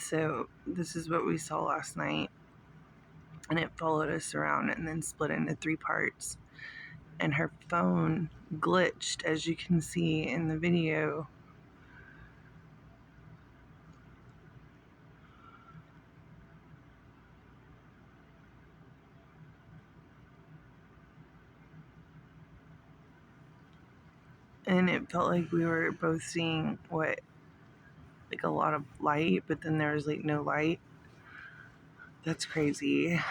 So this is what we saw last night, and it followed us around and then split into 3 parts. And her phone glitched, as you can see in the video. And it felt like we were both seeing like a lot of light, but then there was like no light. That's crazy.